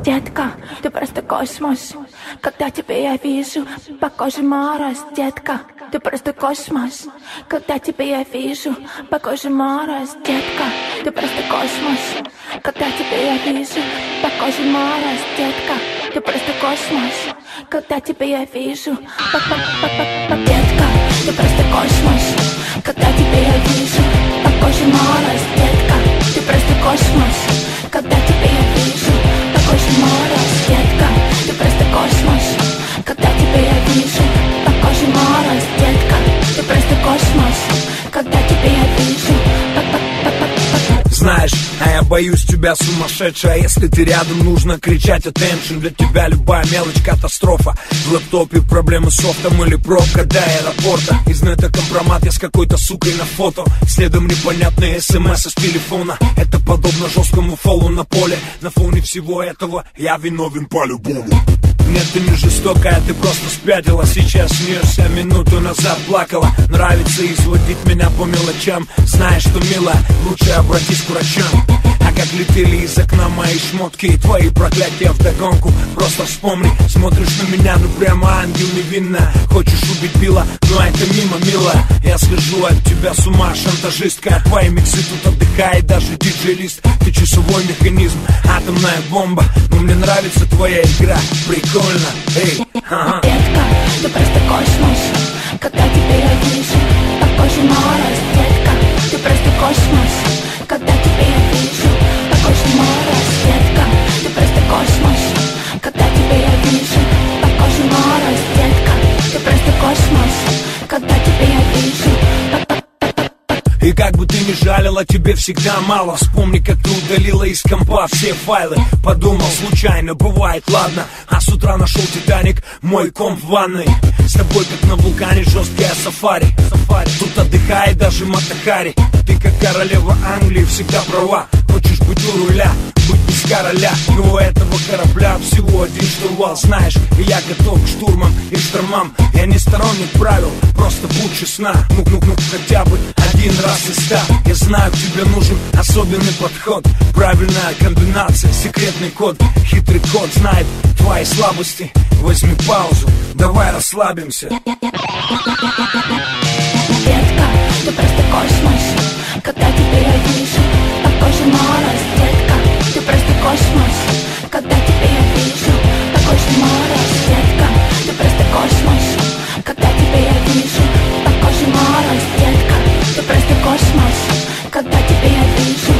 Детка, ты просто космос. Когда тебе я вижу, похоже мороз. Детка, ты просто космос. Когда тебе я вижу, похоже мороз. Детка, ты просто космос. Когда тебе я вижу, похоже мороз. Детка, ты просто космос. Когда тебе я вижу, детка, ты просто космос. Когда тебе я вижу, похоже мороз. Детка, ты просто космос. Когда тебе я вижу, похоже мороз. Детка, ты просто космос. Когда тебя я вижу, похоже мороз. Детка, ты просто космос. Когда тебя я вижу, знаешь, а я боюсь тебя, сумасшедшая. Если ты рядом, нужно кричать attention. Для тебя любая мелочь катастрофа. В лэптопе проблемы с софтом или пробка до аэропорта. Из нета компромат, я с какой-то сукой на фото. Следом непонятные смс с телефона. Это подобно жесткому фолу на поле. На фоне всего этого я виновен по-любому. Нет, ты не жестокая, ты просто спятила. Сейчас смеешься, минуту назад плакала. Нравится изводить меня по мелочам. Знаешь, что, милая, лучше обратись к врачам. А как летели из окна мои шмотки и твои проклятия вдогонку. Просто вспомни, смотришь на меня, ну прямо ангел невинная. Хочешь убить Билла, но это мимо, милая. Я слежу от тебя с ума, шантажистка. Твои миксы тут отдыхает даже диджей-лист. Ты часовой механизм, атомная бомба. Но мне нравится твоя игра, прикольно, эй, ага. Детка, ты просто космос. Когда тебя я вижу, похоже мороз. Детка, ты просто космос. Когда тебя я вижу, похоже мороз. Детка, ты просто космос. Когда тебя я вижу, похоже мороз. Детка, ты просто космос. Когда тебя я вижу, и как бы ты ни жалила, тебе всегда мало. Вспомни, как ты удалила из компа все файлы. Подумал, случайно, бывает, ладно. А с утра нашел Титаник, мой комп в ванной. С тобой как на вулкане жесткое сафари. Тут отдыхает даже Матахари. Ты как королева Англии, всегда права. Хочешь быть у руля, быть без короля. Но у этого корабля всего один штурвал. Знаешь, и я готов к штурмам и штормам. Я не сторонник правил, просто будь честна. Ну, хотя бы один раз из 100. Я знаю, тебе нужен особенный подход. Правильная комбинация, секретный код. Хитрый код знает твои слабости. Возьми паузу, давай расслабимся. детка, ты просто космос. Когда тебя я вижу, похоже мороз. Детка, ты просто космос. Когда тебя я вижу, похоже мороз. Детка, ты просто космос. Когда тебя я вижу, похоже мороз. Детка, ты просто космос. Когда тебя я вижу,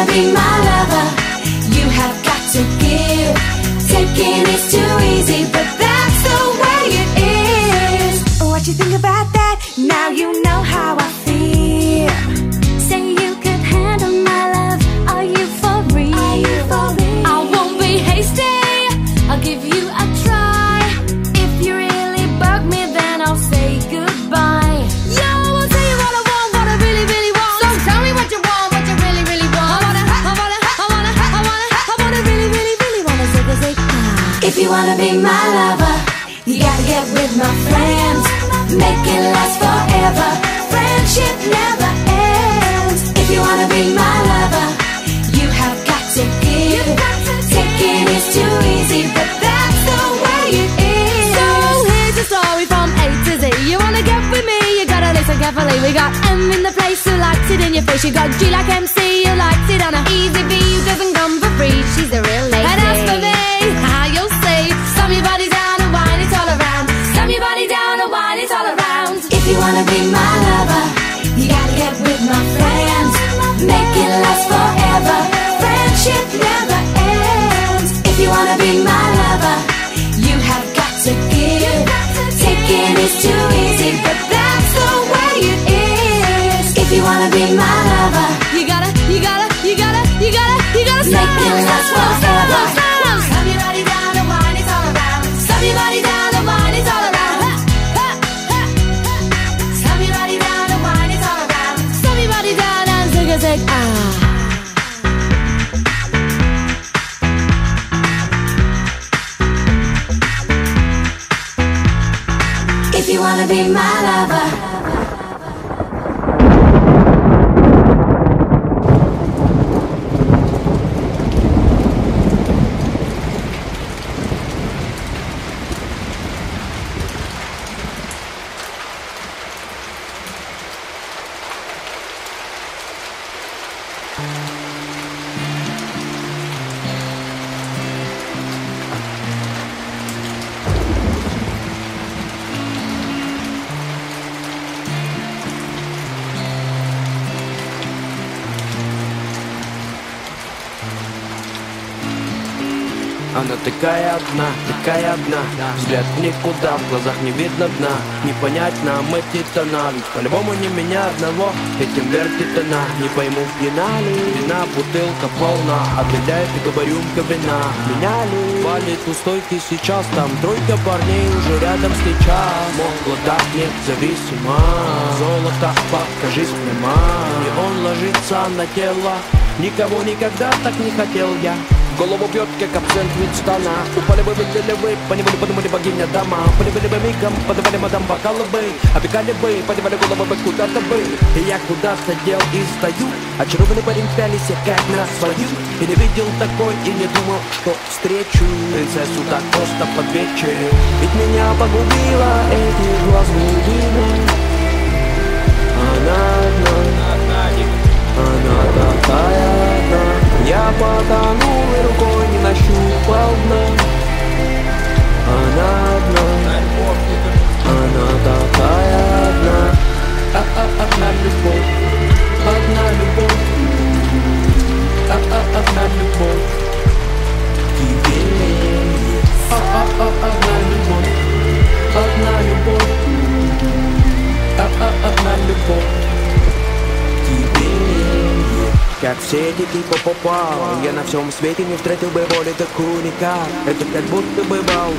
wanna be my lover, you have got to give. Taking is too easy, but that's the way it is. What you think about that? Now you know how I feel. Say you could handle my love. Are you for real? Are you for real? I won't be hasty, I'll give you a try. If you really bug me, then I'll say goodbye. Yo, I'll tell you what I want, what I really, really want. So tell me what you want, what you really, really want. I wanna really, really, really wanna say. If you wanna be my lover, you gotta get with my friends. Make it last forever. Friendship never ends. If you wanna be my lover, you have got to give. Taking is too easy, but that's the way it is. So here's the story from A to Z. You wanna get with me, you gotta listen carefully. We got M in the place who likes it in your face. You got G like MC who likes it on a easy B who doesn't come for free. She's the real lady. And as for me, how you'll say, slam your body down and wine it all around. Slam your body down and wine it all around. If you wanna be my lover, you gotta get with my friends. Make it last forever. Friendship never ends. If you wanna be my lover, you have got to give. Taking is too easy, but that's the way it is. If you wanna be my lover, you gotta make it last forever. Slam your body down and wine it all around. Slam your body down and wine it all around. Slam your body down and wine it all around. Slam your body down and zig ah. If you wanna be my lover. Она такая одна, взгляд никуда, в глазах не видно дна. Не понять нам эти тона, ведь по-любому не меня одного этим вертит она. Не пойму, пьяна ли, вина, бутылка полна, отвлекает только рюмка вина. Меня ли валит у стойки сейчас, там тройка парней уже рядом сейчас. Могла так независимо, золото, покажись прямо. И он ложится на тело, никого никогда так не хотел я. В голову бьет, как абсент мечтана. Упали бы, выглядели вы, поневоле подумали богиня дома. Подавали бы мигом, подавали мадам бокалы бы. Опекали бы, подевали головы бы куда-то бы. И я куда-то дел и стою. Очарованный парень пялись, я как на свою. И не видел такой, и не думал, что встречу принцессу так просто под вечер. Ведь меня погубила эти глаз глубина. Она одна, она такая одна. Я потонул и рукой не нащупал дна. Она одна, она такая одна. Одна любовь, одна любовь. Одна любовь тебе. Одна любовь, одна любовь. Одна любовь тебе. Как все эти типа попал, я на всем свете не встретил бы более такую никак. Это как будто бы бал,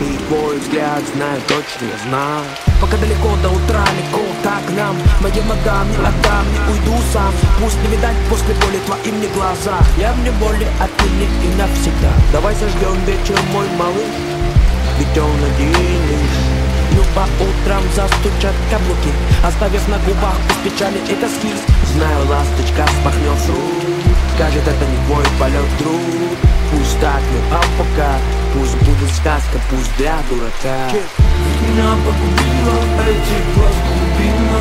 и твой взгляд знаю, точно я знаю. Пока далеко до утра, легко так нам. Моим ногам не отдам, не уйду сам. Пусть не видать после боли твоим не глаза. Я в неволе отныне и навсегда. Давай сожгем вечер, мой малыш, ведь он один лишь. Ну по утрам застучат каблуки, оставив на губах без печали и тоски. Знаю, ласточка спахнет рук, скажет, это не твой полет, друг. Пусть так, ну а пока, пусть будет сказка, пусть для дурака. Меня погубила эти глаз глубина.